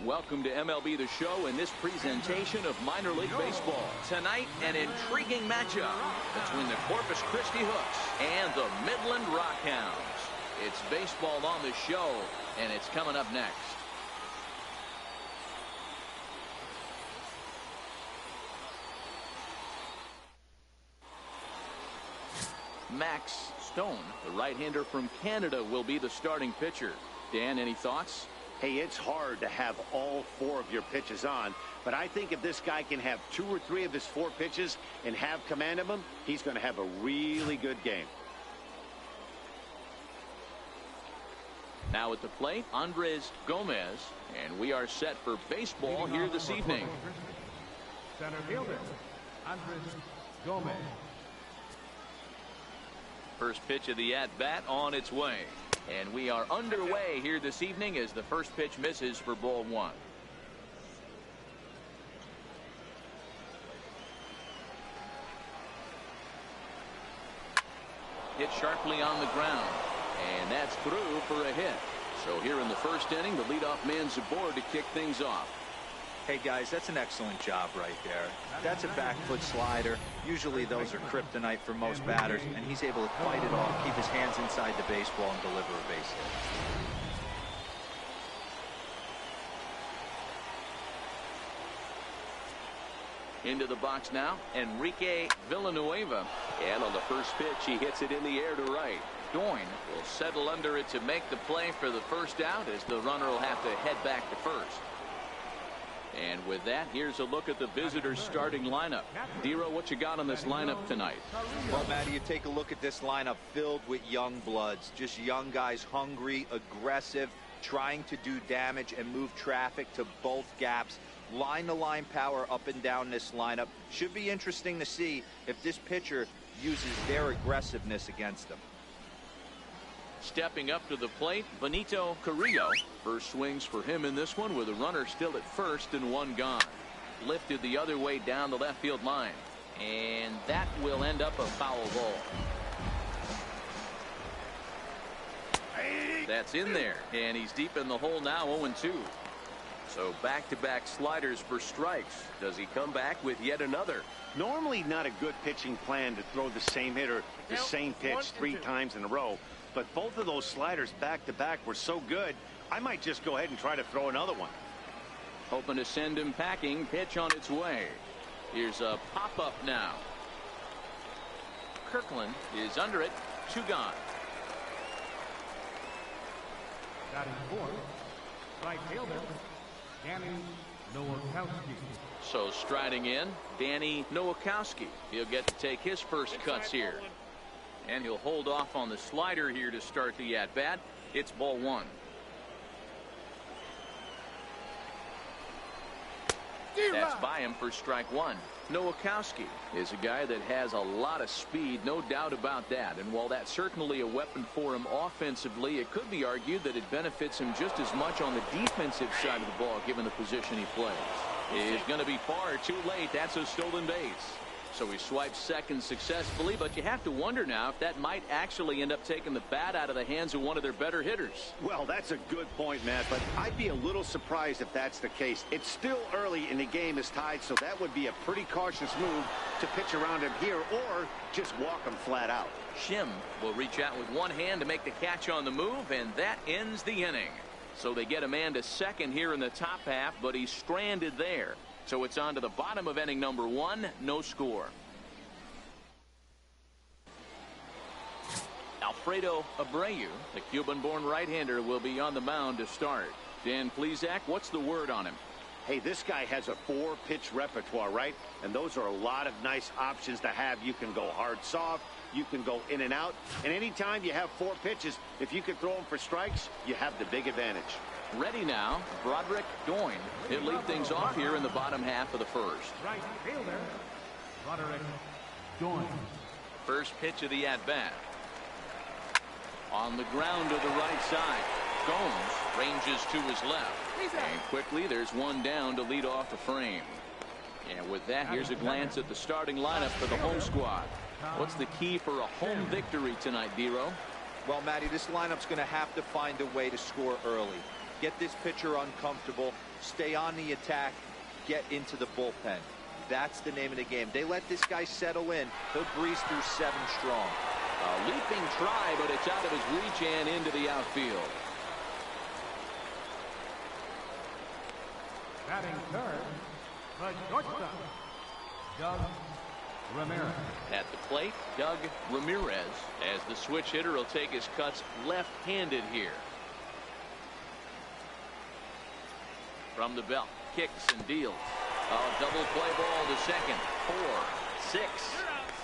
Welcome to MLB The Show in this presentation of minor league baseball. Tonight, an intriguing matchup between the Corpus Christi Hooks and the Midland Rockhounds. It's baseball on the show, and it's coming up next. Max Stone, the right-hander from Canada, will be the starting pitcher. Dan, any thoughts? Hey, it's hard to have all 4 of your pitches on, but I think if this guy can have 2 or 3 of his 4 pitches and have command of them, he's going to have a really good game. Now at the plate, Andres Gomez, and we are set for baseball here this evening. Center fielder, Andres Gomez. First pitch of the at-bat on its way. And we are underway here this evening as the first pitch misses for ball 1. Hit sharply on the ground. And that's through for a hit. So here in the first inning, the leadoff man's aboard to kick things off. Hey guys, that's an excellent job right there. That's a back foot slider. Usually those are kryptonite for most batters, and he's able to fight it off, keep his hands inside the baseball, and deliver a base hit. Into the box now, Enrique Villanueva. And on the first pitch, he hits it in the air to right. Doyne will settle under it to make the play for the first out, as the runner will have to head back to first. And with that, here's a look at the visitors' starting lineup. Dero, what you got on this lineup tonight? Well, Matty, you take a look at this lineup filled with young bloods. Just young guys, hungry, aggressive, trying to do damage and move traffic to both gaps. Line-to-line power up and down this lineup. Should be interesting to see if this pitcher uses their aggressiveness against them. Stepping up to the plate, Benito Carrillo. First swings for him in this one with a runner still at first and 1 gone. Lifted the other way down the left field line. And that will end up a foul ball. That's in there. And he's deep in the hole now, 0-2. So back-to-back sliders for strikes. Does he come back with yet another? Normally not a good pitching plan to throw the same hitter the same pitch 3 times in a row. But both of those sliders back-to-back were so good, I might just go ahead and try to throw another one. Hoping to send him packing. Pitch on its way. Here's a pop-up now. Kirkland is under it. 2 gone. Batting 4th, right fielder, Danny Nowakowski. So striding in, Danny Nowakowski. He'll get to take his first cuts here. And he'll hold off on the slider here to start the at-bat. It's ball 1. That's by him for strike 1. Nowakowski is a guy that has a lot of speed, no doubt about that. And while that's certainly a weapon for him offensively, it could be argued that it benefits him just as much on the defensive side of the ball, given the position he plays. It's going to be far too late. That's a stolen base. So he swipes second successfully, but you have to wonder now if that might actually end up taking the bat out of the hands of one of their better hitters. Well, that's a good point, Matt, but I'd be a little surprised if that's the case. It's still early and the game is tied, so that would be a pretty cautious move to pitch around him here or just walk him flat out. Shim will reach out with one hand to make the catch on the move, and that ends the inning. So they get a man to second here in the top half, but he's stranded there. So it's on to the bottom of inning number 1, no score. Alfredo Abreu, the Cuban-born right-hander, will be on the mound to start. Dan Plesac, what's the word on him? Hey, this guy has a 4-pitch repertoire, right? And those are a lot of nice options to have. You can go hard, soft. You can go in and out. And anytime you have 4 pitches, if you can throw them for strikes, you have the big advantage. Ready now, Broderick Doyne. He'll lead things off here in the bottom half of the first. Right fielder, Broderick Doyne. First pitch of the at-bat. On the ground to the right side. Gomes ranges to his left. And quickly there's one down to lead off the frame. And with that, here's a glance at the starting lineup for the home squad. What's the key for a home victory tonight, Dero? Well, Matty, this lineup's going to have to find a way to score early. get this pitcher uncomfortable, stay on the attack, get into the bullpen. That's the name of the game. They let this guy settle in. He'll breeze through 7 strong. A leaping try, but it's out of his reach and into the outfield. Batting third, the shortstop, Doug Ramirez. At the plate, Doug Ramirez, as the switch hitter will take his cuts left-handed here. From the belt, kicks and deals. A double play ball to second. 4, 6,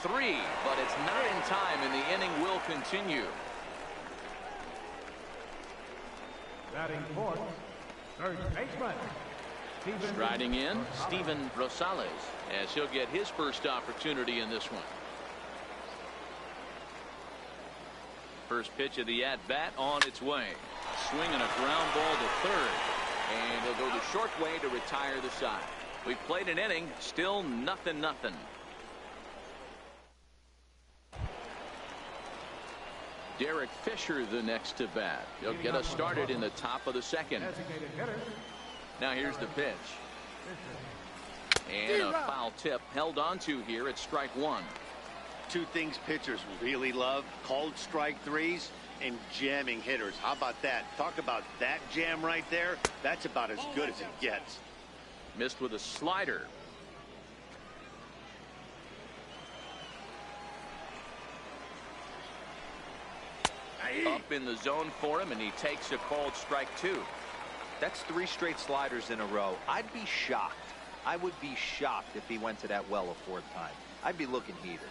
3, but it's not in time, and the inning will continue. Batting fourth, third baseman, Striding in, Steven Rosales, as he'll get his first opportunity in this one. First pitch of the at-bat on its way. Swinging a ground ball to third, and he'll go the short way to retire the side. We've played an inning, still 0-0. Derek Fisher the next to bat. He'll get us started in the top of the second. Now here's the pitch. And a foul tip held onto here at strike 1. 2 things pitchers really love: called strike 3s and jamming hitters. How about that? Talk about that jam right there. That's about as good as it gets. Missed with a slider. Up in the zone for him, and he takes a called strike 2. That's 3 straight sliders in a row. I'd be shocked. I would be shocked if he went to that well a 4th time. I'd be looking heated.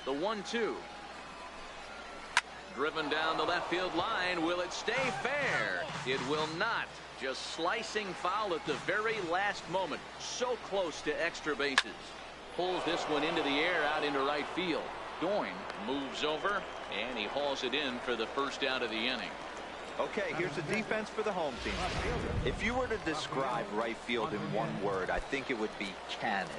The 1-2. Driven down the left field line. Will it stay fair? It will not. Just slicing foul at the very last moment. So close to extra bases. Pulls this one into the air out into right field. Goin moves over, and he hauls it in for the first out of the inning. Okay, here's the defense for the home team. If you were to describe right field in one word, I think it would be cannon.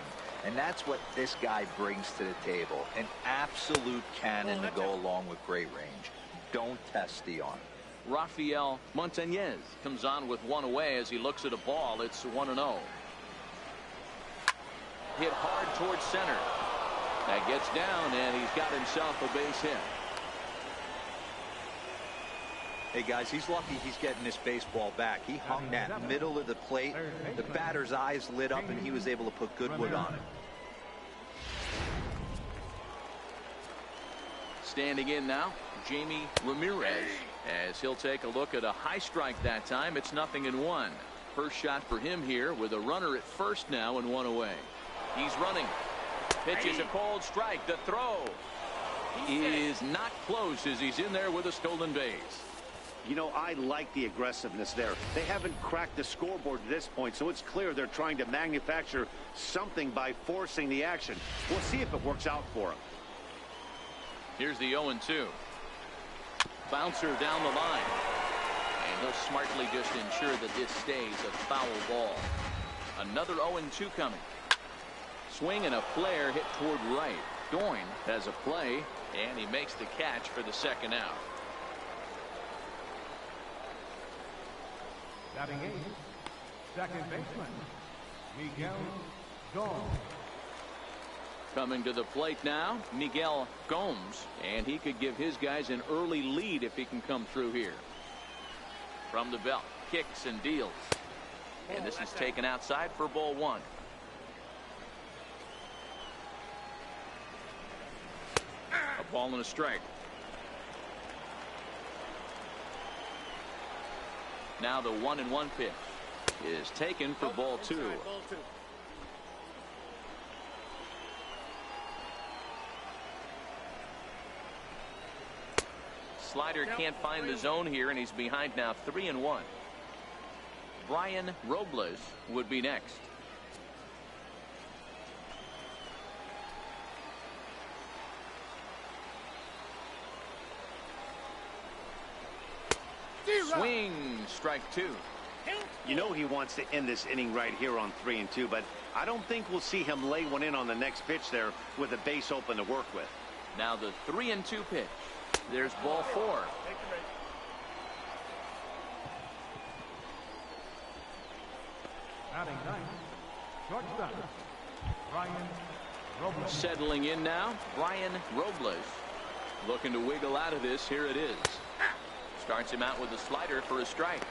And that's what this guy brings to the table. An absolute cannon to go along with great range. Don't test the arm. Rafael Montañez comes on with one away as he looks at a ball. It's 1-0. Hit hard towards center. That gets down, and he's got himself a base hit. Hey, guys, he's lucky he's getting this baseball back. He hung that middle of the plate. The batter's eyes lit up, and he was able to put good wood on it. Standing in now, Jamie Ramirez, as he'll take a look at a high strike that time. It's 0-1. First shot for him here with a runner at first now and 1 away. He's running. Pitches a called strike. The throw is not close as he's in there with a stolen base. You know, I like the aggressiveness there. They haven't cracked the scoreboard at this point, so it's clear they're trying to manufacture something by forcing the action. We'll see if it works out for them. Here's the 0-2. Bouncer down the line. And he'll smartly just ensure that this stays a foul ball. Another 0-2 coming. Swing and a flare hit toward right. Goin has a play, and he makes the catch for the second out. Batting 8th, second baseman, Miguel Gomes. Coming to the plate now, Miguel Gomes, and he could give his guys an early lead if he can come through here. From the belt, kicks and deals. And this is taken outside for ball 1. A ball and a strike. Now the 1-1 pitch is taken for ball 2. Slider can't find the zone here, and he's behind now 3-1. Brian Robles would be next. Swing, strike 2. You know he wants to end this inning right here on 3-2, but I don't think we'll see him lay one in on the next pitch there with a base open to work with. Now the 3-2 pitch. There's ball 4. Batting ninth, shortstop, Brian Robles. Settling in now, Brian Robles. Looking to wiggle out of this. Here it is. Starts him out with a slider for a strike.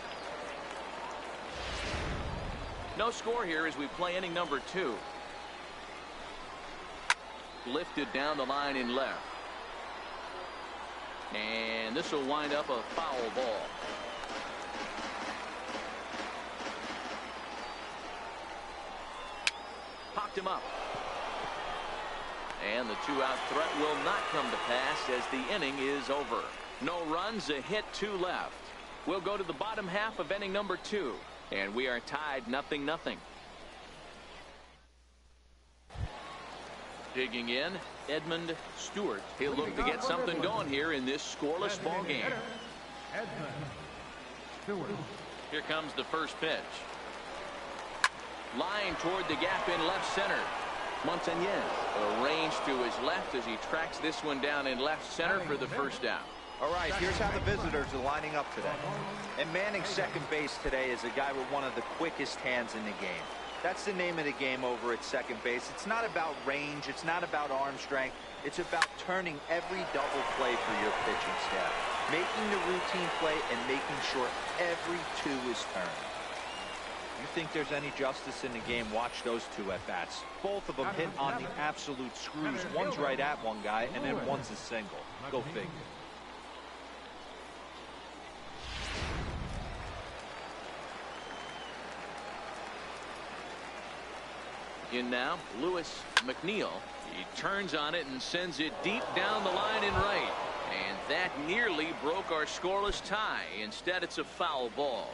No score here as we play inning number 2. Lifted down the line in left. And this will wind up a foul ball. Popped him up. And the 2-out threat will not come to pass as the inning is over. No runs, a hit, 2 left. We'll go to the bottom half of inning number 2. And we are tied 0-0. Digging in, Edmund Stewart. He'll look to get something going here in this scoreless ball game. Edmund Stewart. Here comes the first pitch. Line toward the gap in left center. Montañez arranged to his left as he tracks this one down in left center for the first out. All right, here's how the visitors are lining up today. And manning second base today is a guy with one of the quickest hands in the game. That's the name of the game over at second base. It's not about range. It's not about arm strength. It's about turning every double play for your pitching staff. Making the routine play and making sure every 2 is turned. You think there's any justice in the game, watch those 2 at-bats. Both of them hit on the absolute screws. One's right at one guy, and then one's a single. Go figure. In now, Lewis McNeil. He turns on it and sends it deep down the line in right. And that nearly broke our scoreless tie. Instead, it's a foul ball.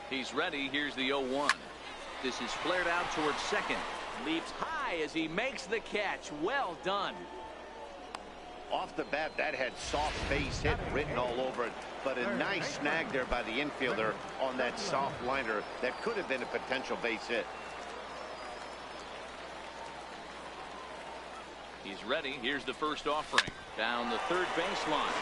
He's ready. Here's the 0-1. This is flared out towards second. Leaps high as he makes the catch. Well done. Off the bat, that had soft base hit written all over it, but a nice snag there by the infielder on that soft liner that could have been a potential base hit. He's ready. Here's the first offering. Down the third baseline.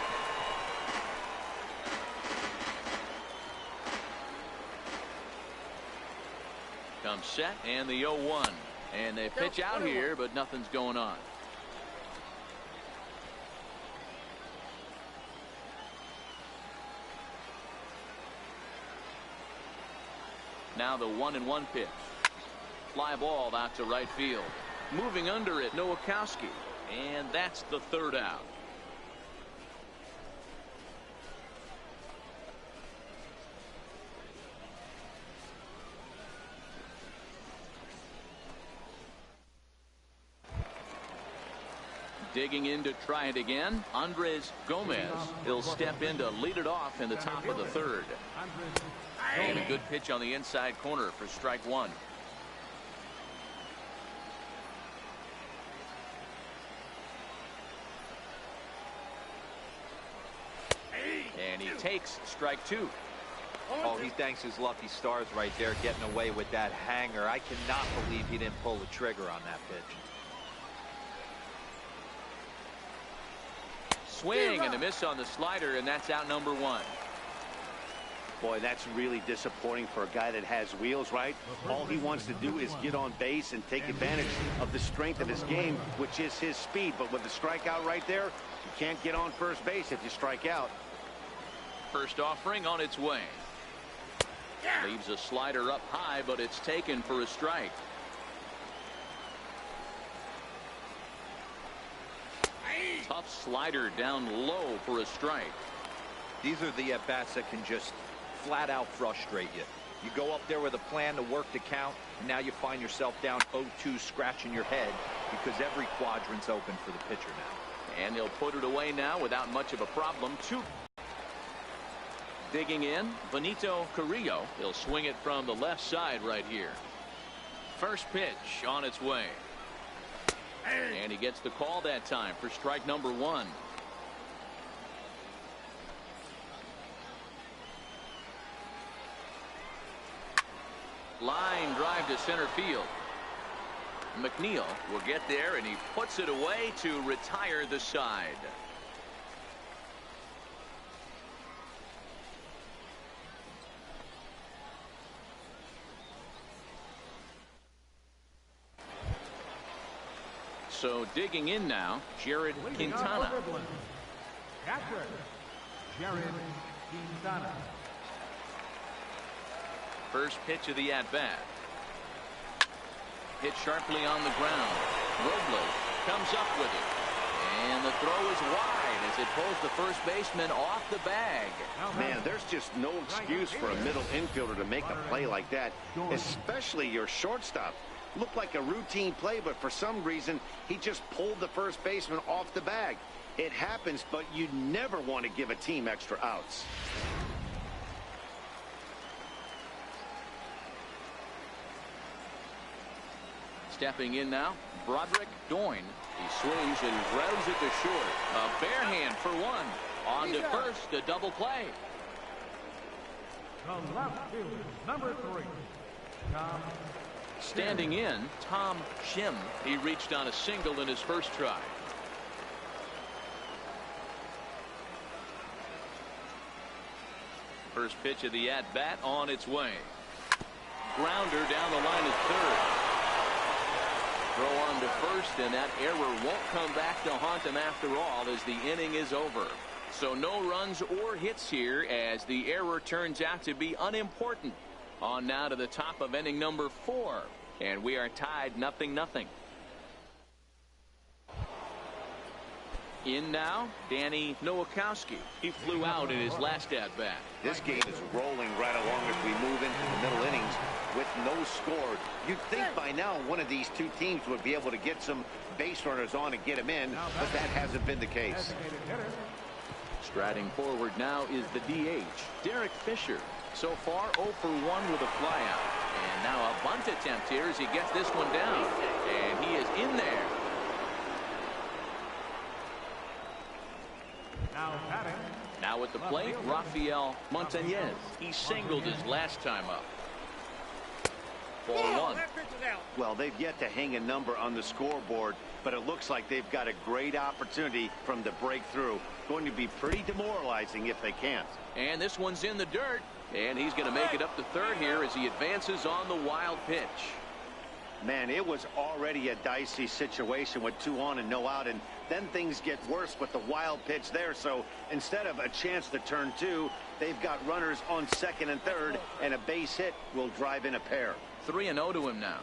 Comes set and the 0-1. And they pitch out here, but nothing's going on. Now the 1-1 pitch. Fly ball out to right field. Moving under it, Nowakowski. And that's the 3rd out. Digging in to try it again, Andres Gomez. He'll step in to lead it off in the top of the 3rd. And a good pitch on the inside corner for strike 1. And he takes strike 2. Oh, he thanks his lucky stars right there getting away with that hanger. I cannot believe he didn't pull the trigger on that pitch. Swing and a miss on the slider, and that's out number 1. Boy, that's really disappointing for a guy that has wheels, right? All he wants to do is get on base and take advantage of the strength of his game, which is his speed. But with the strikeout right there, you can't get on first base if you strike out. First offering on its way. Leaves a slider up high, but it's taken for a strike. Tough slider down low for a strike. These are the at-bats that can just flat out frustrate you. You go up there with a plan to work the count, and now you find yourself down 0-2 scratching your head because every quadrant's open for the pitcher now. And he'll put it away now without much of a problem. 2. Digging in, Benito Carrillo. He'll swing it from the left side right here. First pitch on its way. And he gets the call that time for strike number 1. Line drive to center field. McNeil will get there, and he puts it away to retire the side. So digging in now, Jared Quintana. Catcher, Jared Quintana. First pitch of the at-bat. Hit sharply on the ground. Robles comes up with it. And the throw is wide as it pulls the first baseman off the bag. Man, there's just no excuse for a middle infielder to make a play like that, especially your shortstop. Looked like a routine play, but for some reason, he just pulled the first baseman off the bag. It happens, but you never want to give a team extra outs. Stepping in now, Broderick Doyne. He swings and grounds it to short. A bare hand for one. On to first, a double play. The left fielder, number 3, Tom. Standing in, Tom Shim. He reached on a single in his first try. First pitch of the at-bat on its way. Grounder down the line at third. Throw on to first, and that error won't come back to haunt him after all as the inning is over. So no runs or hits here as the error turns out to be unimportant. On now to the top of inning number 4, and we are tied 0-0. In now, Danny Nowakowski. He flew out in his last at-bat. This game is rolling right along as we move into the middle innings with no score. You'd think by now one of these two teams would be able to get some base runners on and get them in, but that hasn't been the case. Striding forward now is the DH, Derek Fisher. So far, 0 for 1 with a flyout. And now a bunt attempt here as he gets this one down. And he is in there. Now at the plate, Rafael Montañez. He singled his last time up. Ball 1. Well, they've yet to hang a number on the scoreboard, but it looks like they've got a great opportunity from the breakthrough. Going to be pretty demoralizing if they can't. And this one's in the dirt. And he's going to make it up to third here as he advances on the wild pitch. Man, it was already a dicey situation with 2 on and no out, and then things get worse with the wild pitch there. So instead of a chance to turn 2, they've got runners on second and third, and a base hit will drive in a pair. 3-0 to him now.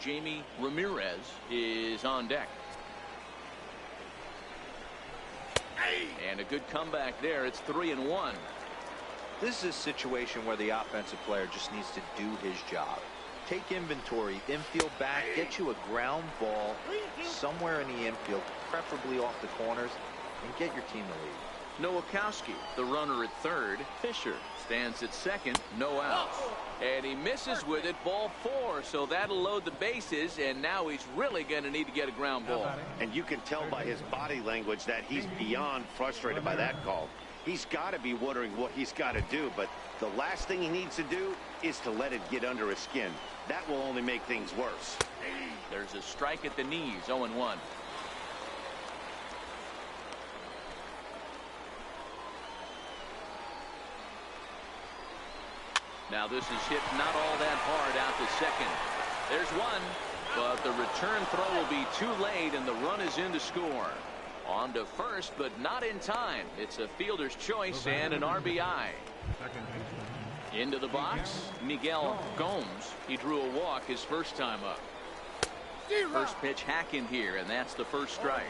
Jamie Ramirez is on deck. And a good comeback there. It's 3-1. This is a situation where the offensive player just needs to do his job. Take inventory, infield back, get you a ground ball somewhere in the infield, preferably off the corners, and get your team the lead. Nowakowski, the runner at third. Fisher stands at second, no outs. And he misses with it, ball 4, so that'll load the bases, and now he's really going to need to get a ground ball. And you can tell by his body language that he's beyond frustrated by that call. He's got to be wondering what he's got to do, but the last thing he needs to do is to let it get under his skin. That will only make things worse. There's a strike at the knees, 0-1. Now this is hit not all that hard out to second. There's one, but the return throw will be too late, and the run is in to score. On to first, but not in time. It's a fielder's choice and an RBI. Into the box, Miguel Gomes. He drew a walk his first time up. First pitch hack in here, and that's the first strike.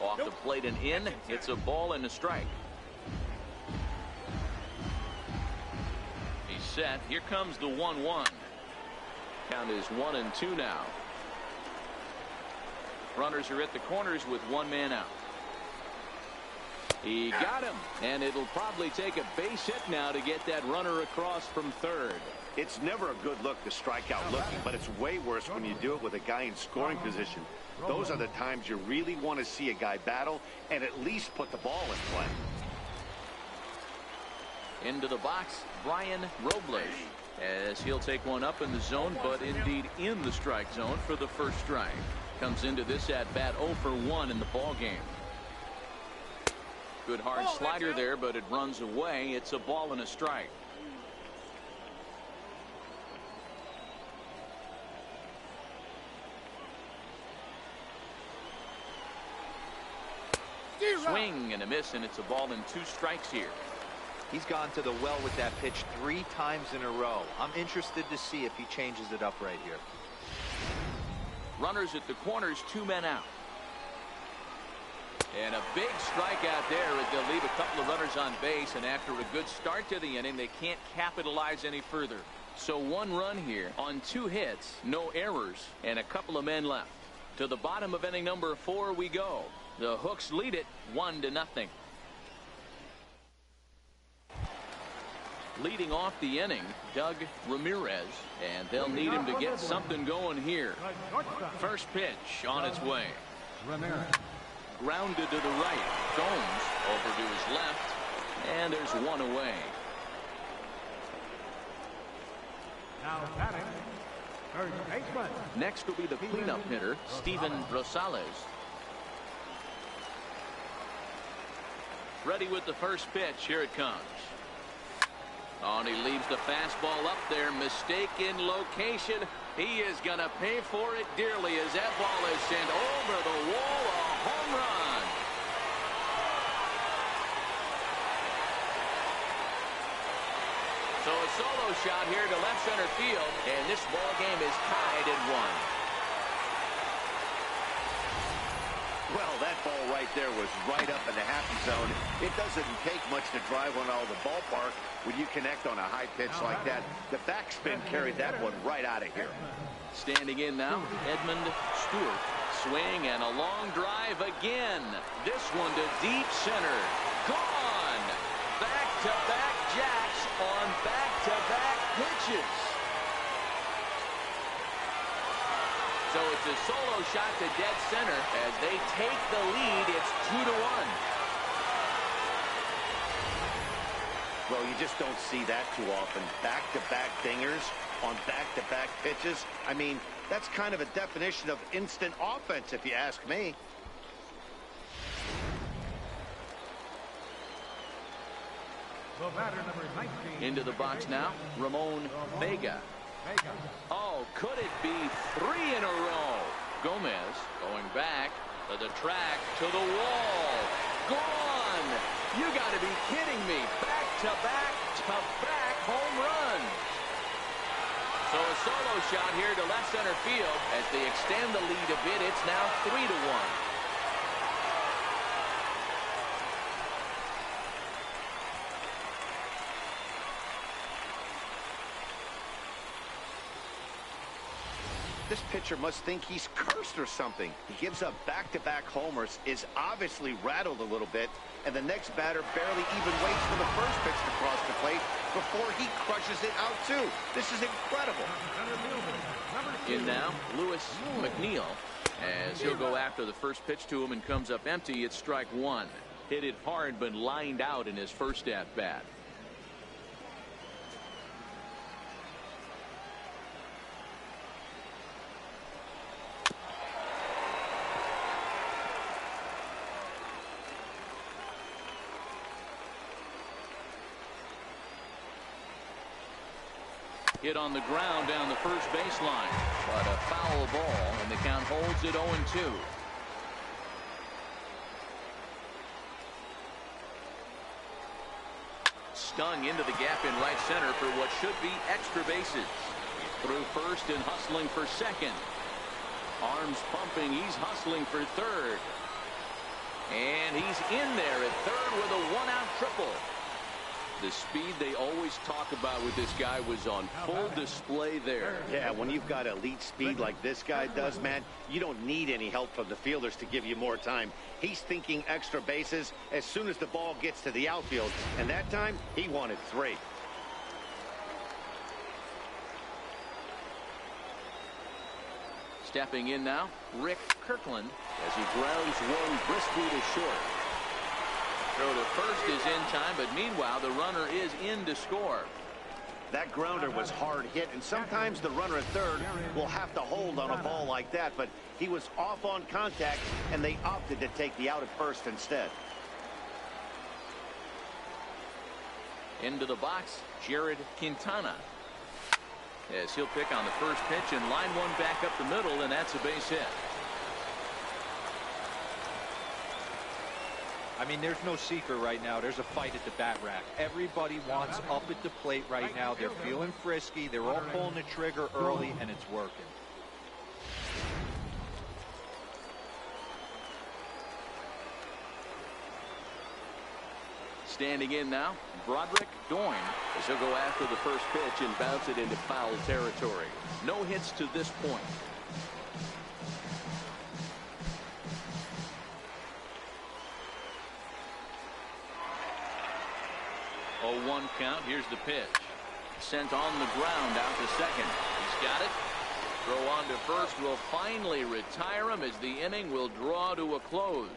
Off the plate and in. It's a ball and a strike. He's set. Here comes the 1-1. Count is 1-2 now. Runners are at the corners with one man out. He got him, and it'll probably take a base hit now to get that runner across from third. It's never a good look to strike out looking, but it's way worse when you do it with a guy in scoring position. Those are the times you really want to see a guy battle and at least put the ball in play. Into the box, Brian Robles, as he'll take one up in the zone, but indeed in the strike zone for the first strike. Comes into this at bat 0 for 1 in the ball game. Good hard slider there, but it runs away. It's a ball and a strike. Swing and a miss, and it's a ball and 2 strikes here. He's gone to the well with that pitch 3 times in a row. I'm interested to see if he changes it up right here. Runners at the corners, 2 men out. And a big strikeout there. They'll leave a couple of runners on base, and after a good start to the inning, they can't capitalize any further. So 1 run here on 2 hits, no errors, and a couple of men left. To the bottom of inning number 4 we go. The Hooks lead it 1-0. Leading off the inning, Doug Ramirez, and they'll need him to get something going here. First pitch on its way. Ramirez. Grounded to the right. Gomes over to his left, and there's 1 away. Now batting, third baseman. Next will be the cleanup hitter, Steven Rosales. Ready with the first pitch. Here it comes. Oh, and he leaves the fastball up there. Mistaken location. He is going to pay for it dearly as that ball is sent over the wall. A home run. So a solo shot here to left center field, and this ball game is tied at 1. Well, that ball right there was right up in the happy zone. It doesn't take much to drive one out of the ballpark when you connect on a high pitch like that. The backspin carried that one right out of here. Standing in now, Edmund Stewart. Swing and a long drive again. This one to deep center. Gone. Back-to-back jacks on back-to-back pitches. So it's a solo shot to dead center as they take the lead. It's 2-1. Well, you just don't see that too often. Back-to-back dingers on back-to-back pitches. I mean, that's kind of a definition of instant offense, if you ask me. The batter, number 19. Into the box now, Ramon Vega. Oh, could it be 3 in a row? Gomez going back to the track, to the wall. Gone! You got to be kidding me. Back-to-back home run. So a solo shot here to left center field as they extend the lead a bit. It's now 3-1. This pitcher must think he's cursed or something. He gives up back-to-back homers, is obviously rattled a little bit, and the next batter barely even waits for the first pitch to cross the plate before he crushes it out too. This is incredible. In now, Lewis McNeil, as he'll go after the first pitch to him and comes up empty. It's strike 1. Hit it hard but lined out in his first at-bat. Hit on the ground down the first baseline, but a foul ball, and the count holds it 0-2. Stung into the gap in right center for what should be extra bases. Through first and hustling for second. Arms pumping, he's hustling for third. And he's in there at third with a 1-out triple. The speed they always talk about with this guy was on full display there. Yeah, when you've got elite speed like this guy does, man, you don't need any help from the fielders to give you more time. He's thinking extra bases as soon as the ball gets to the outfield, and that time he wanted 3. Stepping in now, Rick Kirkland, as he grounds one briskly to short. Throw to first is in time, but meanwhile the runner is in to score. That grounder was hard hit, and sometimes the runner at third will have to hold on a ball like that, but he was off on contact, and they opted to take the out at first instead. Into the box, Jared Quintana. As he'll pick on the first pitch and line one back up the middle, and that's a base hit. I mean, there's no secret right now. There's a fight at the bat rack. Everybody wants up at the plate right now. They're feeling frisky. They're all pulling the trigger early, and it's working. Standing in now, Broderick Doyne, as he'll go after the first pitch and bounce it into foul territory. No hits to this point. 0-1 count. Here's the pitch. Sent on the ground out to second. He's got it. Throw on to first will finally retire him as the inning will draw to a close.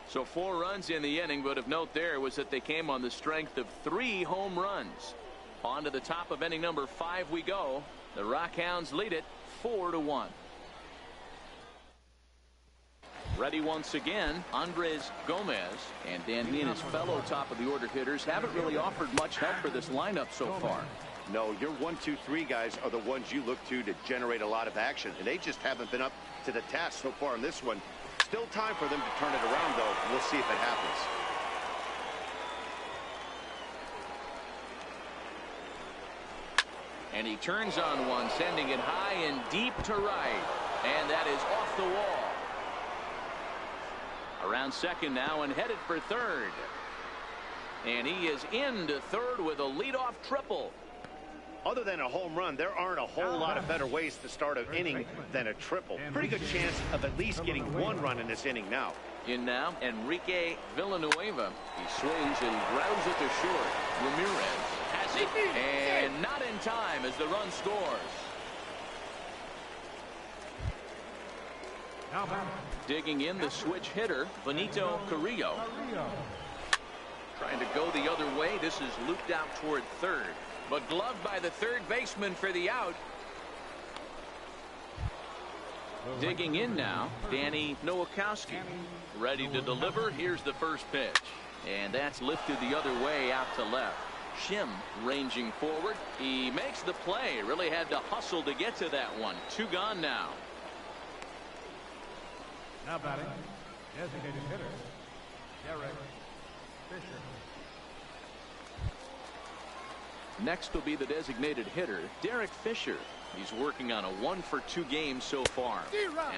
So 4 runs in the inning, but of note there was that they came on the strength of 3 home runs. On to the top of inning number 5 we go. The Rockhounds lead it 4-1. Ready once again, Andres Gomez. And Dan, he and his fellow top of the order hitters haven't really offered much help for this lineup so far. No, your 1, 2, 3 guys are the ones you look to generate a lot of action, and they just haven't been up to the task so far in this one. Still time for them to turn it around, though. We'll see if it happens. And he turns on one, sending it high and deep to right. And that is off the wall. Around second now and headed for third. And he is into third with a leadoff triple. Other than a home run, there aren't a whole lot of better ways to start an inning than a triple. Pretty good chance of at least getting 1 run in this inning now. In now, Enrique Villanueva. He swings and grounds it to short. Ramirez has it, and not in time as the run scores. Digging in the switch hitter, Benito Carrillo. Trying to go the other way. This is looped out toward third, but gloved by the third baseman for the out. Digging in now, Danny Nowakowski. Ready to deliver. Here's the first pitch. And that's lifted the other way out to left. Shim ranging forward. He makes the play. Really had to hustle to get to that one. 2 gone now. Now batting, designated hitter, Derek Fisher. Next will be the designated hitter, Derek Fisher. He's working on a 1-for-2 game so far.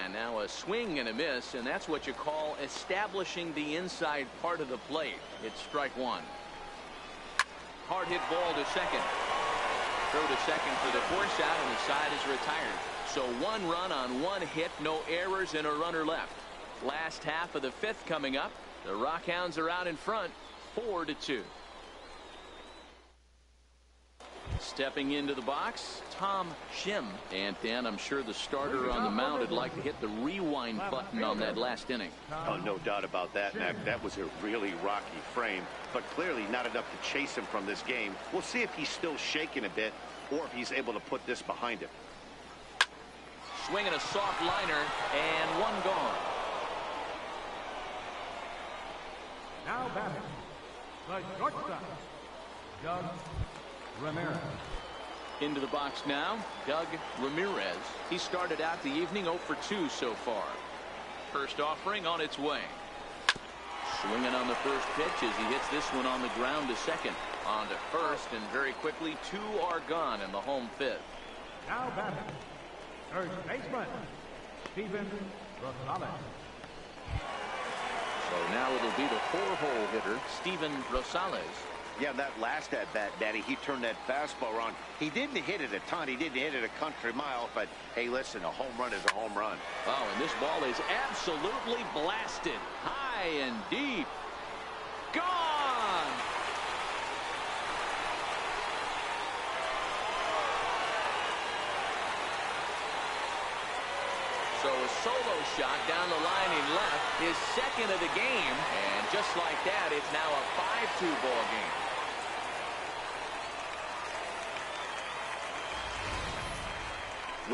And now a swing and a miss, and that's what you call establishing the inside part of the plate. It's strike 1. Hard hit ball to second. Throw to second for the force out, and the side is retired. So 1 run on 1 hit, no errors, and a runner left. Last half of the 5th coming up. The Rockhounds are out in front, 4-2. Stepping into the box, Tom Shim. And Dan, I'm sure the starter on the mound would like to hit the rewind button on that last inning. Oh, no doubt about that, Mac. That was a really rocky frame, but clearly not enough to chase him from this game. We'll see if he's still shaking a bit or if he's able to put this behind him. Swinging a soft liner, and 1 gone. Now batting, the shortstop, Doug Ramirez. Into the box now, Doug Ramirez. He started out the evening 0-for-2 so far. First offering on its way. Swinging on the first pitch as he hits this one on the ground to second. On to first, and very quickly 2 are gone in the home 5th. Now batting, third baseman, Steven Rosales. So now it'll be the 4-hole hitter, Steven Rosales. Yeah, that last at-bat, Daddy, he turned that fastball around. He didn't hit it a ton. He didn't hit it a country mile, but hey, listen, a home run is a home run. Oh, and this ball is absolutely blasted. High and deep. Gone! So So a solo shot down the line in left, his second of the game. And just like that, it's now a 5-2 ball game.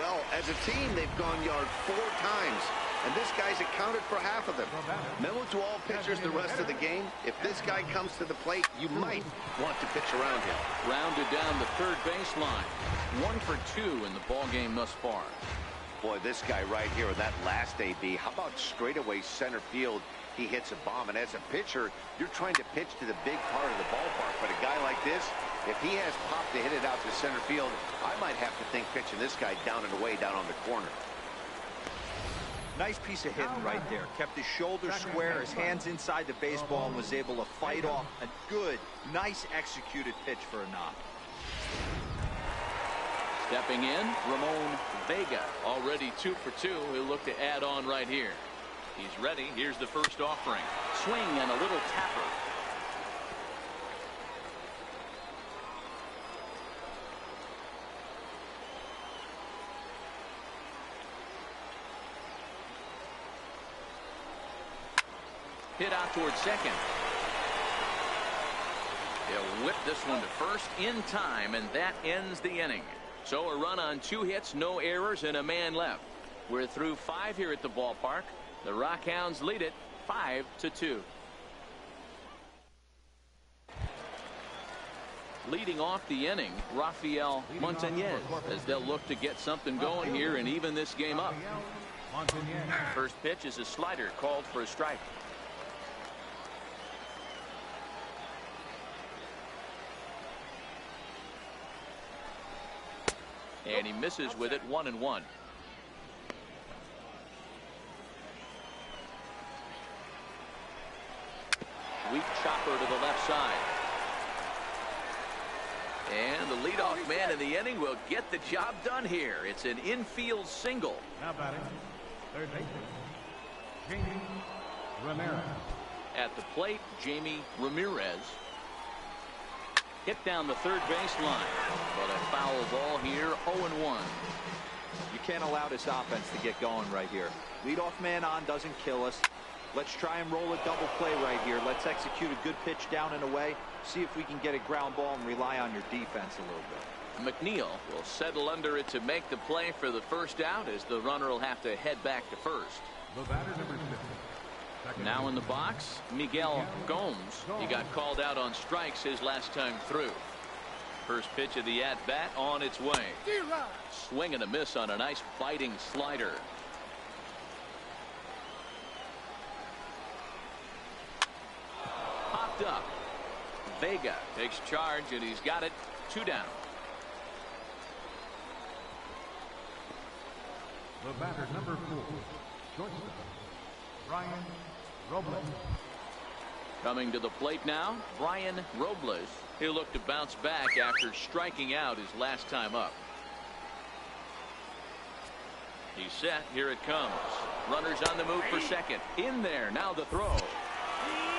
Well, as a team, they've gone yard 4 times, and this guy's accounted for half of them. Memo to all pitchers the rest of the game. If this guy comes to the plate, you might want to pitch around him. Rounded down the third baseline. 1 for 2 in the ball game thus far. Boy, this guy right here with that last AB, how about straightaway center field? He hits a bomb, and as a pitcher, you're trying to pitch to the big part of the ballpark. But a guy like this, if he has pop to hit it out to center field, I might have to think pitching this guy down and away down on the corner. Nice piece of hitting right there. Kept his shoulders square, his hands inside the baseball, and was able to fight off a good, nice executed pitch for a knock. Stepping in, Ramon Vega, already 2 for 2. He'll look to add on right here. He's ready. Here's the first offering. Swing and a little tapper. Hit out towards second. He'll whip this one to first in time, and that ends the inning. So a run on 2 hits, no errors, and a man left. We're through 5 here at the ballpark. The Rockhounds lead it 5-2. Leading off the inning, Rafael Montañez, as they'll look to get something going here and even this game up. First pitch is a slider called for a strike. And he misses with it, 1-1. Weak chopper to the left side. And the leadoff man in the inning will get the job done here. It's an infield single. Now batting, third baseman, Jamie Ramirez. At the plate, Jamie Ramirez. Hit down the third baseline. But a foul ball here, 0-1. You can't allow this offense to get going right here. Leadoff man on doesn't kill us. Let's try and roll a double play right here. Let's execute a good pitch down and away. See if we can get a ground ball and rely on your defense a little bit. McNeil will settle under it to make the play for the first out, as the runner will have to head back to first. The batter, number 6. Now in the box, Miguel Gomes. He got called out on strikes his last time through. First pitch of the at-bat on its way. Swing and a miss on a nice biting slider. Popped up. Vega takes charge, and he's got it. 2 down. The batter, number 4, shortstop, Brian Robles. Coming to the plate now, Brian Robles. He'll look to bounce back after striking out his last time up. He's set. Here it comes. Runners on the move for second. In there. Now the throw.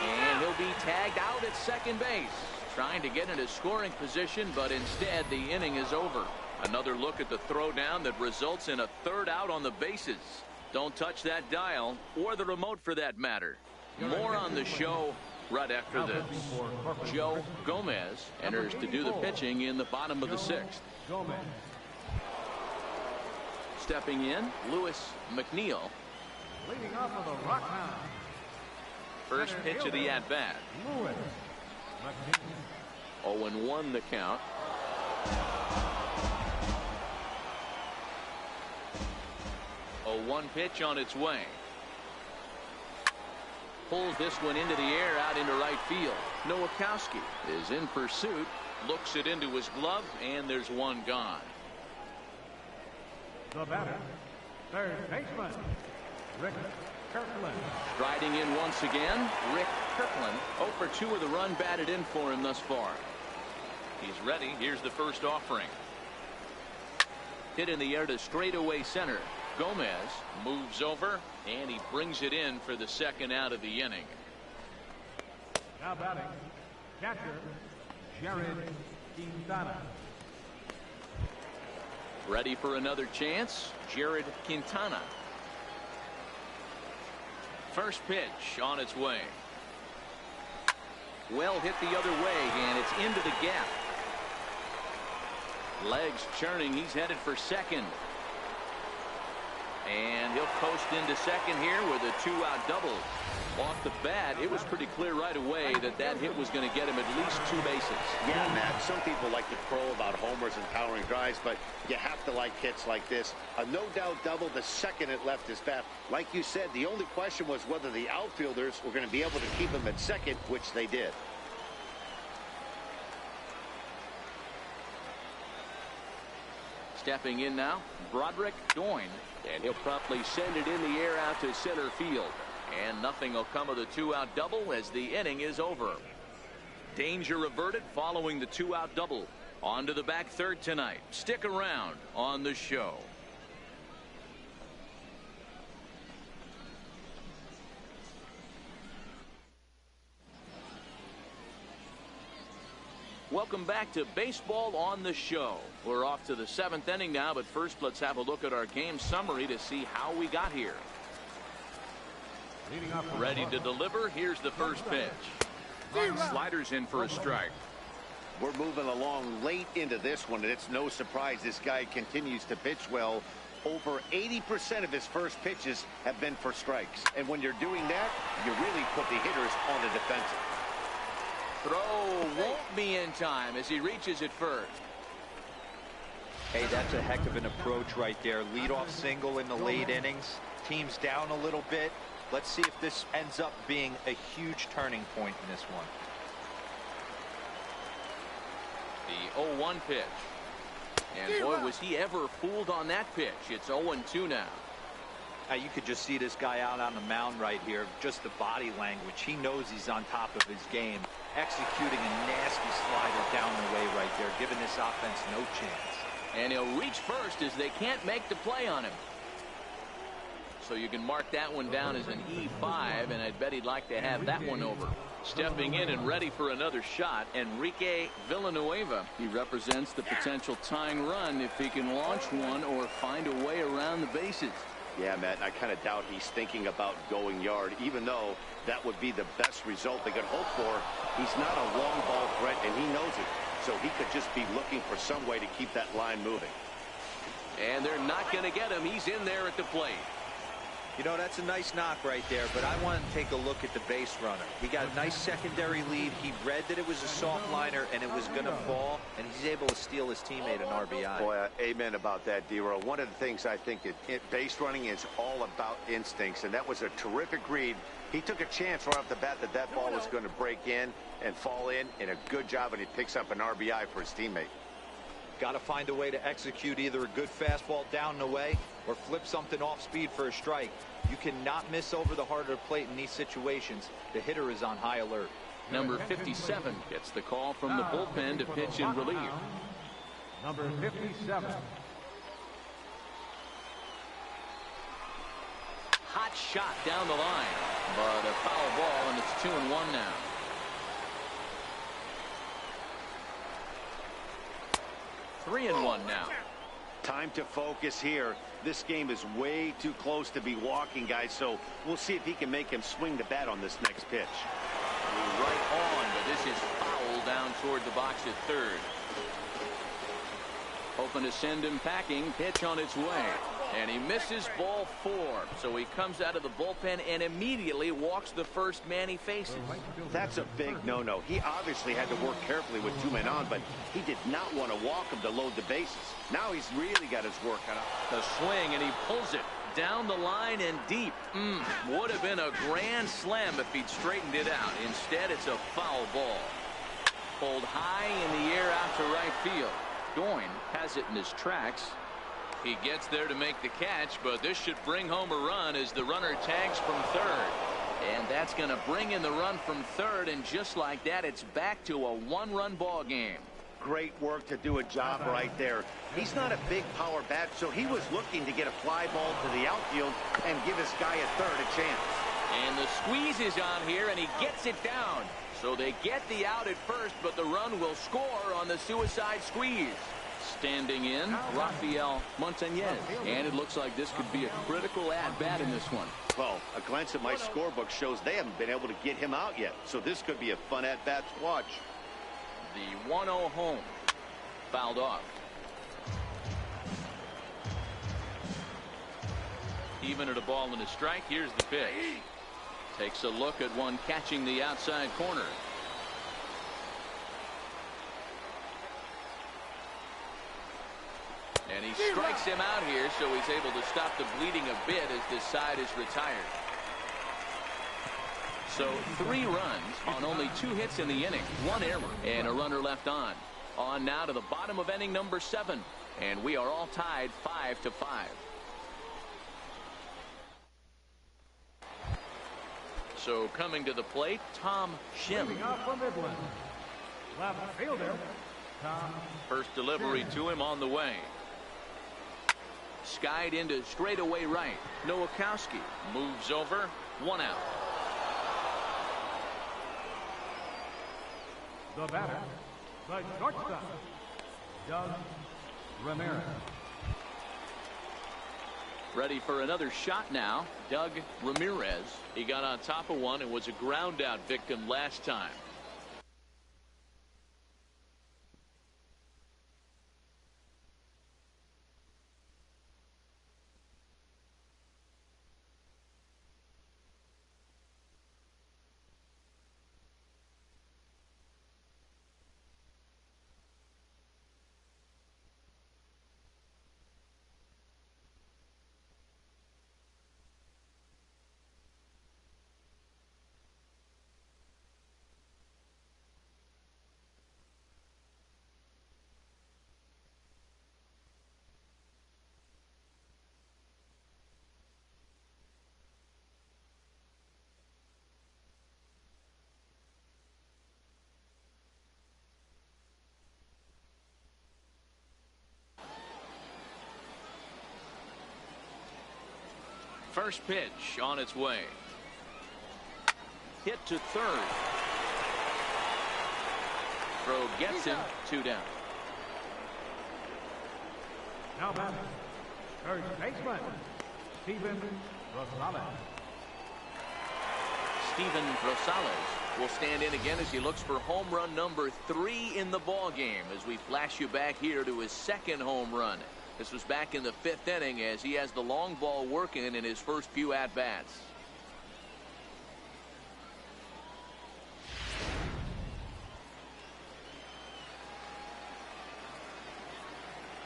And he'll be tagged out at second base. Trying to get into scoring position, but instead the inning is over. Another look at the throw down that results in a third out on the bases. Don't touch that dial, or the remote for that matter. More on the show right after this. Joe Gomez enters to do the pitching in the bottom of the 6th. Stepping in, Lewis McNeil. Leading off of the Rockhounds. First pitch of the at-bat. 0-1 the count. 0-1 pitch on its way. Pulls this one into the air out into right field. Nowakowski is in pursuit. Looks it into his glove, and there's one gone. The batter, third baseman, Rick Kirkland. Striding in once again, Rick Kirkland. 0 for 2 with a run batted in for him thus far. He's ready. Here's the first offering. Hit in the air to straightaway center. Gomez moves over, and he brings it in for the second out of the inning. Now batting, catcher, Jared Quintana. Ready for another chance, Jared Quintana. First pitch on its way. Well hit the other way, and it's into the gap. Legs churning. He's headed for second. And he'll post into second here with a 2-out double. Off the bat, it was pretty clear right away that that hit was going to get him at least 2 bases. Yeah, Matt, some people like to crow about homers and powering drives, but you have to like hits like this. A no-doubt double the second it left his bat. Like you said, the only question was whether the outfielders were going to be able to keep him at second, which they did. Stepping in now, Broderick Doyne, and he'll promptly send it in the air out to center field. And nothing will come of the 2-out double as the inning is over. Danger averted following the 2-out double. On to the back third tonight. Stick around on the show. Welcome back to Baseball on the Show. We're off to the 7th inning now, but first let's have a look at our game summary to see how we got here. Ready to deliver. Here's the first pitch. Sliders in for a strike. We're moving along late into this one, and it's no surprise this guy continues to pitch well. Over 80% of his first pitches have been for strikes. And when you're doing that, you really put the hitters on the defensive. Throw won't be in time as he reaches it first. Hey, that's a heck of an approach right there. Leadoff single in the late innings. Team's down a little bit. Let's see if this ends up being a huge turning point in this one. The 0-1 pitch. And boy, was he ever fooled on that pitch. It's 0-2 now. You could just see this guy out on the mound right here. Just the body language. He knows he's on top of his game. Executing a nasty slider down the way right there, giving this offense no chance. And he'll reach first as they can't make the play on him. So you can mark that one down as an E5, and I'd bet he'd like to have that one over. Stepping in and ready for another shot, Enrique Villanueva. He represents the potential tying run if he can launch one or find a way around the bases. Yeah, Matt, I kind of doubt he's thinking about going yard, even though that would be the best result they could hope for. He's not a long ball threat, and he knows it. So he could just be looking for some way to keep that line moving. And they're not going to get him. He's in there at the plate. You know, that's a nice knock right there, but I want to take a look at the base runner. He got a nice secondary lead. He read that it was a soft liner and it was going to fall, and he's able to steal his teammate an RBI. Boy, amen about that, D-Row. One of the things I think base running is all about instincts, and that was a terrific read. He took a chance right off the bat that that ball was going to break in and fall in, and a good job, and he picks up an RBI for his teammate. Got to find a way to execute either a good fastball down the way or flip something off speed for a strike. You cannot miss over the heart of the plate in these situations. The hitter is on high alert. Number 57 gets the call from the bullpen to pitch in relief. Number 57. Hot shot down the line, but a foul ball, and it's 2-1 now. Three and one now. Time to focus here. This game is way too close to be walking, guys, so we'll see if he can make him swing the bat on this next pitch. Right on, but this is foul down toward the box at third. Hoping to send him packing. Pitch on its way. And he misses ball 4. So he comes out of the bullpen and immediately walks the first man he faces. That's a big no-no. He obviously had to work carefully with 2 men on, but he did not want to walk him to load the bases. Now he's really got his work cut out. The swing, and he pulls it down the line and deep. Would have been a grand slam if he'd straightened it out. Instead, it's a foul ball. Pulled high in the air out to right field. Doyne has it in his tracks. He gets there to make the catch, but this should bring home a run as the runner tags from third. And that's going to bring in the run from third, and just like that, it's back to a 1-run ball game. Great work to do a job right there. He's not a big power bat, so he was looking to get a fly ball to the outfield and give his guy at third a chance. And the squeeze is on here, and he gets it down. So they get the out at first, but the run will score on the suicide squeeze. Standing in, Rafael Montañez. And it looks like this could be a critical at-bat in this one. Well, a glance at my scorebook shows they haven't been able to get him out yet. So this could be a fun at-bat to watch. The 1-0 home. Fouled off. Even at a ball and a strike, here's the pitch. Takes a look at one catching the outside corner. And he strikes him out here, so he's able to stop the bleeding a bit as this side is retired. So 3 runs on only 2 hits in the inning, 1 error, and a runner left on. On now to the bottom of inning number 7, and we are all tied 5-5. So coming to the plate, Tom Shim. Leading off from Midland, left fielder, Tom. First delivery to him on the way. Skied into straightaway right. Nowakowski moves over, 1 out. The batter, the shortstop, Doug Ramirez. Ready for another shot now. Doug Ramirez. He got on top of one and was a ground out victim last time. First pitch on its way. Hit to third. Throw gets him, 2 down. Now batting, first baseman, Steven Rosales. Steven Rosales will stand in again as he looks for home run number 3 in the ball game as we flash you back here to his 2nd home run. This was back in the 5th inning as he has the long ball working in his first few at-bats.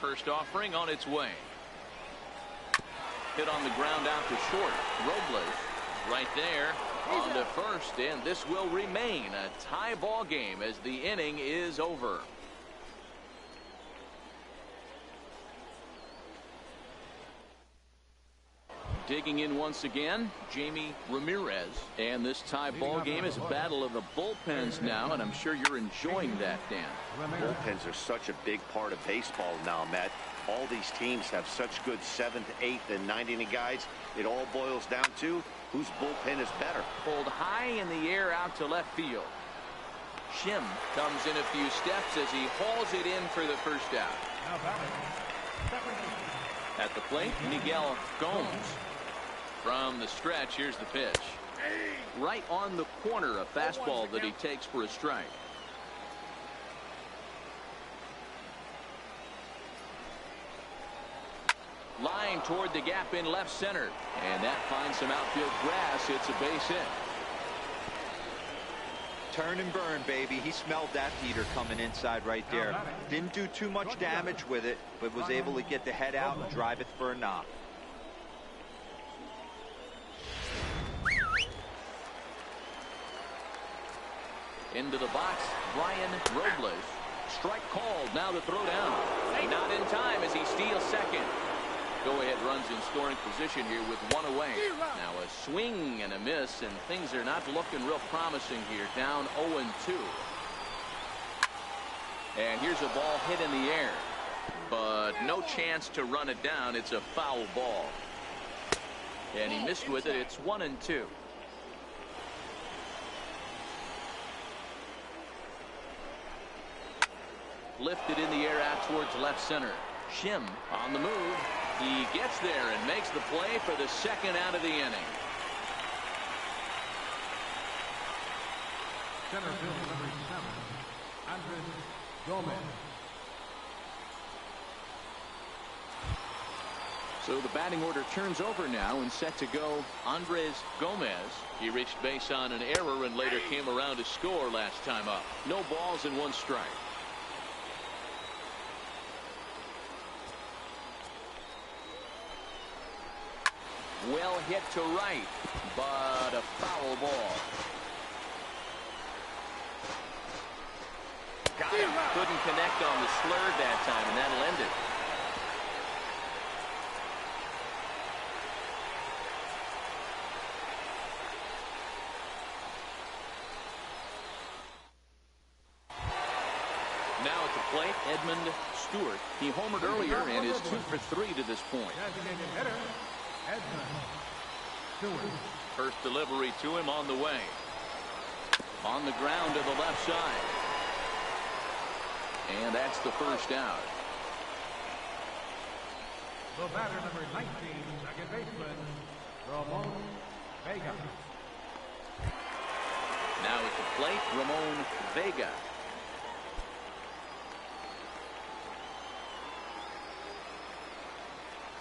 First offering on its way. Hit on the ground out to short. Robles right there on to first, and this will remain a tie ball game as the inning is over. Digging in once again, Jamie Ramirez. And this tie ball game is a battle of the bullpens now, and I'm sure you're enjoying that, Dan. Bullpens are such a big part of baseball now, Matt. All these teams have such good 7th, 8th, and 9th inning guys. It all boils down to whose bullpen is better. Pulled high in the air out to left field. Shim comes in a few steps as he hauls it in for the first out. At the plate, Miguel Gomes. From the stretch, here's the pitch. Right on the corner, a fastball that he takes for a strike. Line toward the gap in left center. And that finds some outfield grass. It's a base hit. Turn and burn, baby. He smelled that heater coming inside right there. Didn't do too much damage with it, but was able to get the head out and drive it for a knock. Into the box, Brian Robles. Strike called. Now the throw down. Not in time as he steals second. Go-ahead runs in scoring position here with 1 away. Now a swing and a miss, and things are not looking real promising here. Down 0-2. And here's a ball hit in the air, but no chance to run it down. It's a foul ball. And he missed with it. It's 1-2. lifted in the air out towards left center. Shim on the move. He gets there and makes the play for the second out of the inning. Center field number 7, Andres Gomez. So the batting order turns over now and set to go Andres Gomez. He reached base on an error and later came around to score last time up. No balls and 1 strike. Well hit to right, but a foul ball. Got him. Couldn't connect on the slurve that time, and that'll end it. Now at the plate, Edmund Stewart. He homered earlier and is 2 for 3 to this point. Designated hitter, Edmund Stewart. First delivery to him on the way. On the ground to the left side. And that's the first out. The batter number 19, second baseman, Ramon Vega. Now at the plate, Ramon Vega.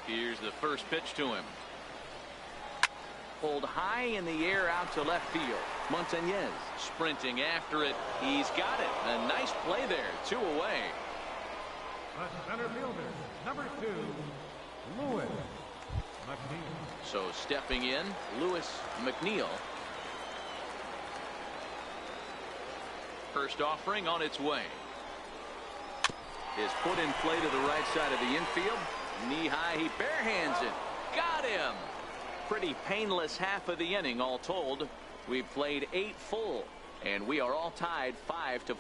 Here's the first pitch to him. Pulled high in the air out to left field. Montañez sprinting after it. He's got it. A nice play there. 2 away. The center fielder, number 2, Louis McNeil. So stepping in, Louis McNeil. First offering on its way. Is put in play to the right side of the infield. Knee high, he barehands it. Got him. Pretty painless half of the inning all told. We've played 8 full, and we are all tied 5-5.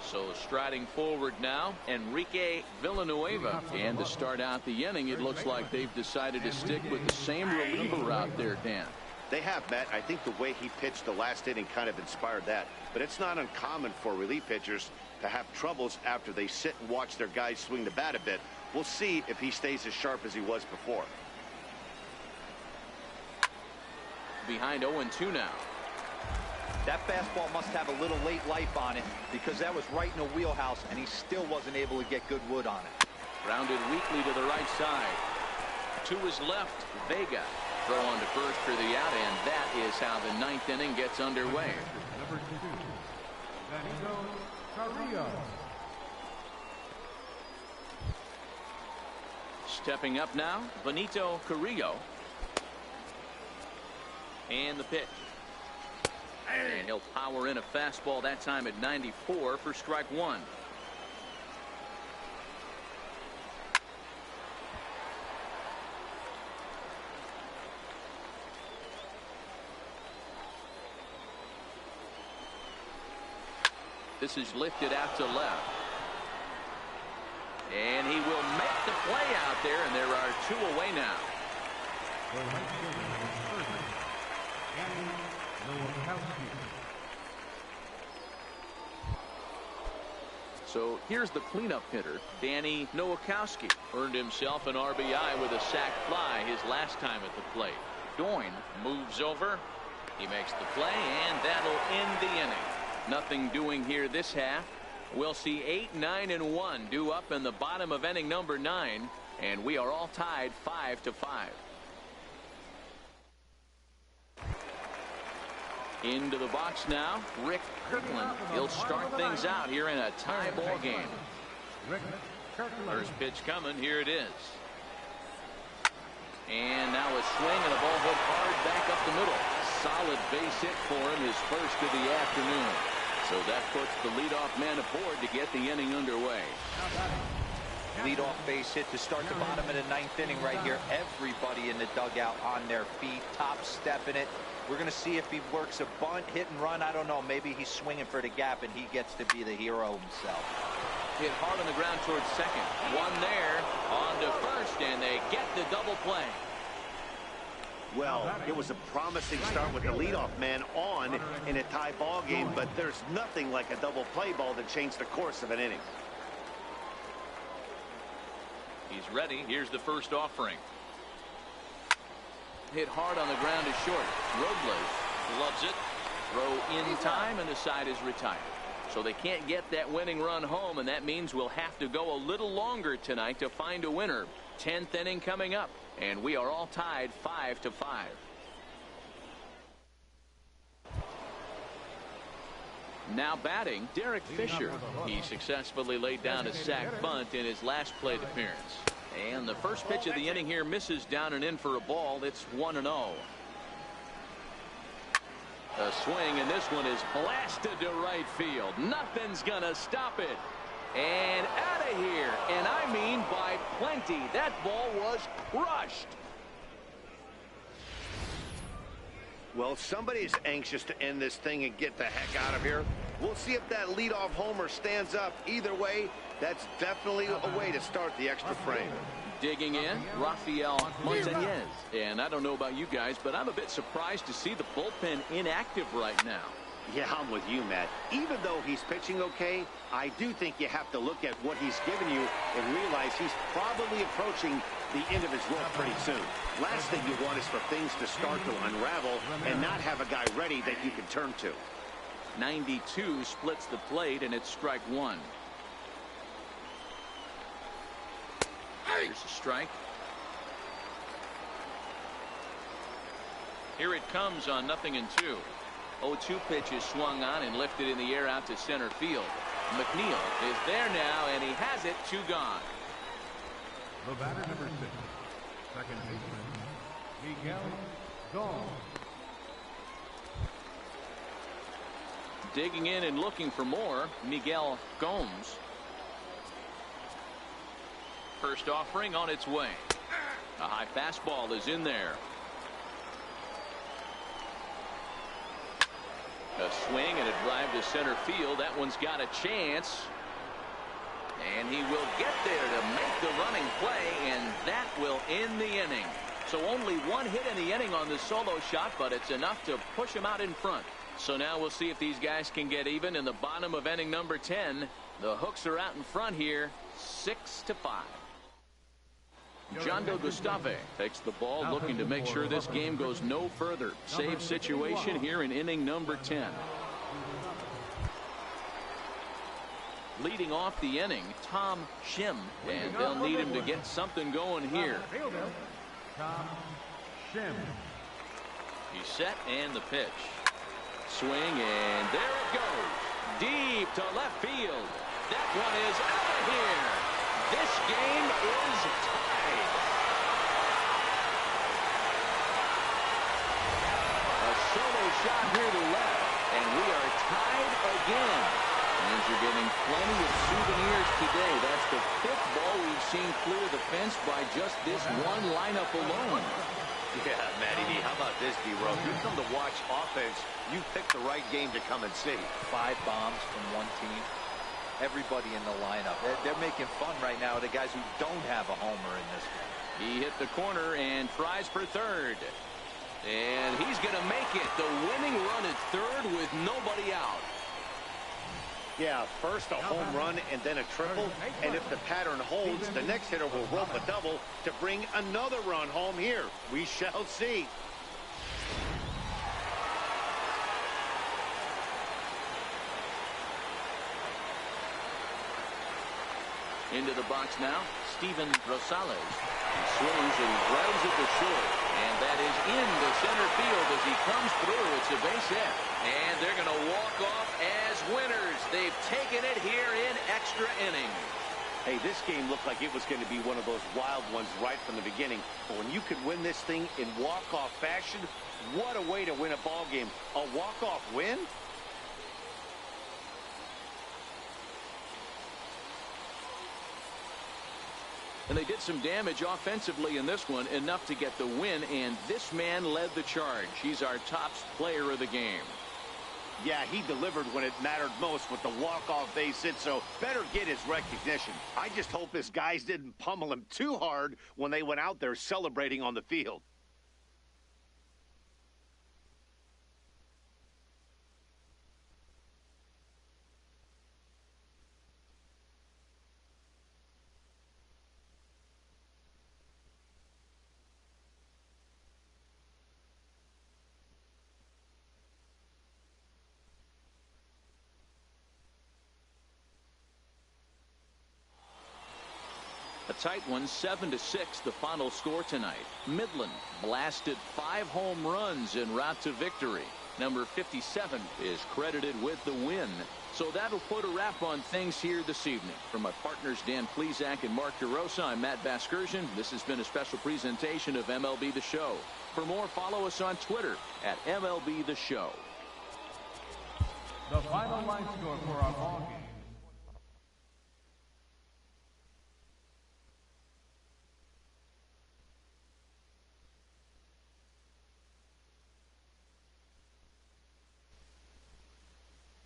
So striding forward now, Enrique Villanueva. And to start out the inning, it looks like they've decided to stick with the same reliever out there, Dan. They have, Matt. I think the way he pitched the last inning kind of inspired that. But it's not uncommon for relief pitchers to have troubles after they sit and watch their guys swing the bat a bit. We'll see if he stays as sharp as he was before. Behind 0-2 now. That fastball must have a little late life on it because that was right in the wheelhouse and he still wasn't able to get good wood on it. Rounded weakly to the right side. To his left, Vega. Throw on to first for the out, and that is how the 9th inning gets underway. Number 2, Benito Carrillo. Stepping up now, Benito Carrillo. And the pitch. And he'll power in a fastball that time at 94 for strike 1. This is lifted out to left. And he will make the play out there, and there are 2 away now. So here's the cleanup hitter, Danny Nowakowski. Earned himself an RBI with a sac fly his last time at the plate. Doyne moves over. He makes the play, and that'll end the inning. Nothing doing here this half. We'll see 8, 9, and 1 due up in the bottom of inning number 9, and we are all tied 5-5. Into the box now, Rick Kirkland. He'll start things out here in a tie ball game. First pitch coming. Here it is. And now a swing and a ball hit hard back up the middle. Solid base hit for him, his first of the afternoon. So that puts the leadoff man aboard to get the inning underway. Leadoff base hit to start the bottom of the 9th inning right here. Everybody in the dugout on their feet, top stepping it. We're going to see if he works a bunt, hit and run. I don't know. Maybe he's swinging for the gap and he gets to be the hero himself. Hit hard on the ground towards second. One there, on to first, and they get the double play. Well, it was a promising start with the leadoff man on in a tie ball game, but there's nothing like a double play ball to change the course of an inning. He's ready. Here's the first offering. Hit hard on the ground is short. Robles loves it. Throw in time, and the side is retired. So they can't get that winning run home, and that means we'll have to go a little longer tonight to find a winner. 10th inning coming up, and we are all tied 5-5. Now batting, Derek Fisher. He successfully laid down a sac bunt in his last plate appearance. And the first pitch of the inning here misses down and in for a ball. It's 1-0. A swing, and this one is blasted to right field. Nothing's gonna stop it. And out of here, and I mean by plenty. That ball was crushed. Well, somebody is anxious to end this thing and get the heck out of here. We'll see if that leadoff homer stands up. Either way, that's definitely a way to start the extra frame. Digging in, Rafael Montañez. And I don't know about you guys, but I'm a bit surprised to see the bullpen inactive right now. Yeah, I'm with you, Matt. Even though he's pitching okay, I do think you have to look at what he's given you and realize he's probably approaching the end of his rope pretty soon. Last thing you want is for things to start to unravel and not have a guy ready that you can turn to. 92 splits the plate, and it's strike one. Here's a strike. Here it comes on 0-2. 0-2 pitch is swung on and lifted in the air out to center field. McNeil is there now, and he has it. 2 gone. The batter, number 6, second baseman, Miguel Gomes. Digging in and looking for more, Miguel Gomes. First offering on its way. A high fastball is in there. A swing and a drive to center field. That one's got a chance. And he will get there to make the running play, and that will end the inning. So only one hit in the inning on the solo shot, but it's enough to push him out in front. So now we'll see if these guys can get even in the bottom of inning number 10. The Hooks are out in front here, 6-5. Jondo Gustave takes the ball, looking to make sure this game goes no further. Save situation here in inning number 10. Leading off the inning, Tom Shim, and they'll need him to get something going here. Tom Shim. He's set, and the pitch. Swing, and there it goes. Deep to left field. That one is out of here. This game is tied. A solo shot here to left, and we are tied again. And you're getting plenty of souvenirs today. That's the 5th ball we've seen clear the fence by just this one lineup alone. Yeah, Matty D, how about this, D-Row? You come to watch offense, you pick the right game to come and see. 5 bombs from one team. Everybody in the lineup. They're making fun right now of the guys who don't have a homer in this game. He hit the corner and tries for third. And he's going to make it. The winning run at third with nobody out. Yeah, first a home run and then a triple. And if the pattern holds, the next hitter will rope a double to bring another run home here. We shall see. Into the box now, Steven Rosales. He swings and drives it to short. And that is into center field as he comes through. It's a base hit. And they're going to walk off as winners. They've taken it here in extra innings. Hey, this game looked like it was going to be one of those wild ones right from the beginning. But when you could win this thing in walk-off fashion, what a way to win a ball game. A walk-off win? And they did some damage offensively in this one, enough to get the win, and this man led the charge. He's our top player of the game. Yeah, he delivered when it mattered most with the walk-off base hit, so better get his recognition. I just hope his guys didn't pummel him too hard when they went out there celebrating on the field. tight one, 7-6, the final score tonight. Midland blasted 5 home runs en route to victory. Number 57 is credited with the win. So that'll put a wrap on things here this evening. From my partners Dan Plesac and Mark DeRosa, I'm Matt Vasgersian. This has been a special presentation of MLB The Show. For more, follow us on Twitter at MLB The Show. The final line score for our